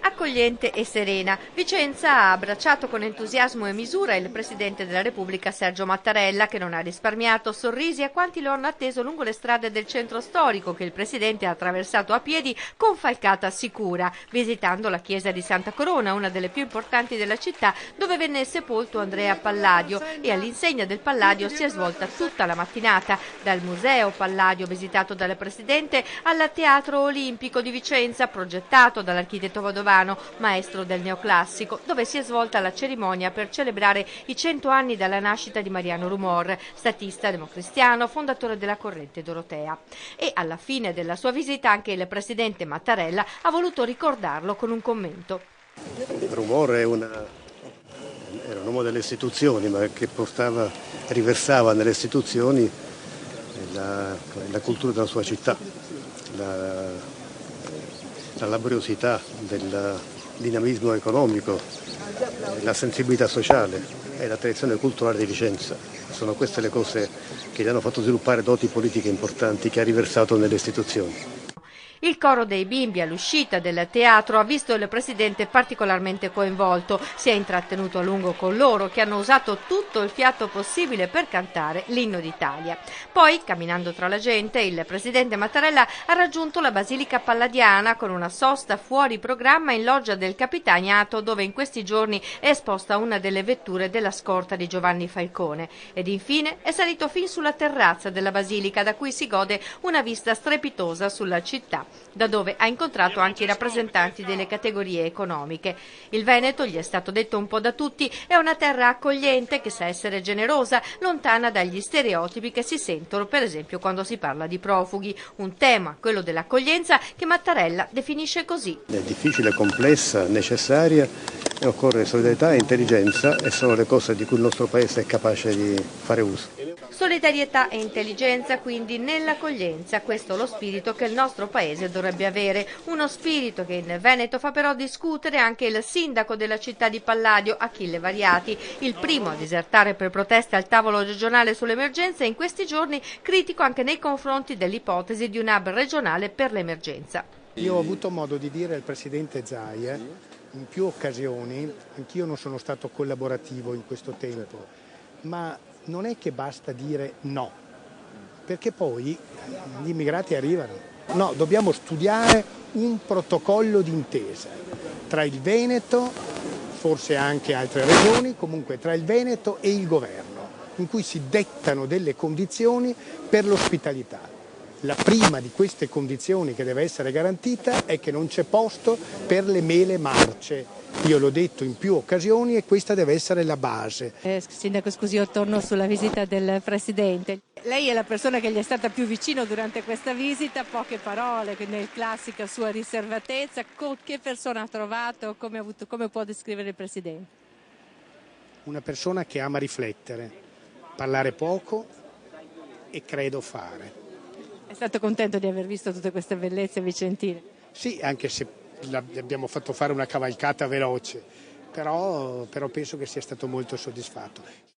Accogliente e serena, Vicenza ha abbracciato con entusiasmo e misura il Presidente della Repubblica Sergio Mattarella, che non ha risparmiato sorrisi a quanti lo hanno atteso lungo le strade del centro storico, che il Presidente ha attraversato a piedi con falcata sicura, visitando la chiesa di Santa Corona, una delle più importanti della città, dove venne sepolto Andrea Palladio, e all'insegna del Palladio si è svolta tutta la mattinata, dal Museo Palladio visitato dal Presidente al Teatro Olimpico di Vicenza, progettato dall'architetto Vadovano, maestro del neoclassico, dove si è svolta la cerimonia per celebrare i 100 anni dalla nascita di Mariano Rumor, statista democristiano, fondatore della corrente dorotea. E alla fine della sua visita anche il Presidente Mattarella ha voluto ricordarlo con un commento. Rumor era un uomo delle istituzioni, ma che riversava nelle istituzioni la cultura della sua città, la laboriosità del dinamismo economico, la sensibilità sociale e la tradizione culturale di Vicenza. Sono queste le cose che gli hanno fatto sviluppare doti politiche importanti che ha riversato nelle istituzioni. Il coro dei bimbi all'uscita del teatro ha visto il Presidente particolarmente coinvolto, si è intrattenuto a lungo con loro, che hanno usato tutto il fiato possibile per cantare l'Inno d'Italia. Poi, camminando tra la gente, il Presidente Mattarella ha raggiunto la Basilica Palladiana con una sosta fuori programma in loggia del Capitaniato, dove in questi giorni è esposta una delle vetture della scorta di Giovanni Falcone. Ed infine è salito fin sulla terrazza della Basilica, da cui si gode una vista strepitosa sulla città, da dove ha incontrato anche i rappresentanti delle categorie economiche. Il Veneto, gli è stato detto un po' da tutti, è una terra accogliente che sa essere generosa, lontana dagli stereotipi che si sentono per esempio quando si parla di profughi, un tema, quello dell'accoglienza, che Mattarella definisce così. È difficile, complessa, necessaria e occorre solidarietà e intelligenza, e sono le cose di cui il nostro Paese è capace di fare uso. Solidarietà e intelligenza quindi nell'accoglienza, questo è lo spirito che il nostro Paese dovrebbe avere, uno spirito che in Veneto fa però discutere anche il sindaco della città di Palladio, Achille Variati, il primo a disertare per proteste al tavolo regionale sull'emergenza e in questi giorni critico anche nei confronti dell'ipotesi di un hub regionale per l'emergenza. Io ho avuto modo di dire al Presidente Zaia in più occasioni, anch'io non sono stato collaborativo in questo tempo, ma non è che basta dire no, perché poi gli immigrati arrivano. No, dobbiamo studiare un protocollo d'intesa tra il Veneto, forse anche altre regioni, comunque tra il Veneto e il governo, in cui si dettano delle condizioni per l'ospitalità. La prima di queste condizioni che deve essere garantita è che non c'è posto per le mele marce. Io l'ho detto in più occasioni e questa deve essere la base. Sindaco, scusi, io torno sulla visita del Presidente. Lei è la persona che gli è stata più vicino durante questa visita, poche parole, nel classica sua riservatezza. Che persona ha trovato? Come può descrivere il Presidente? Una persona che ama riflettere, parlare poco e credo fare. È stato contento di aver visto tutte queste bellezze vicentine? Sì, anche se gli abbiamo fatto fare una cavalcata veloce, però penso che sia stato molto soddisfatto.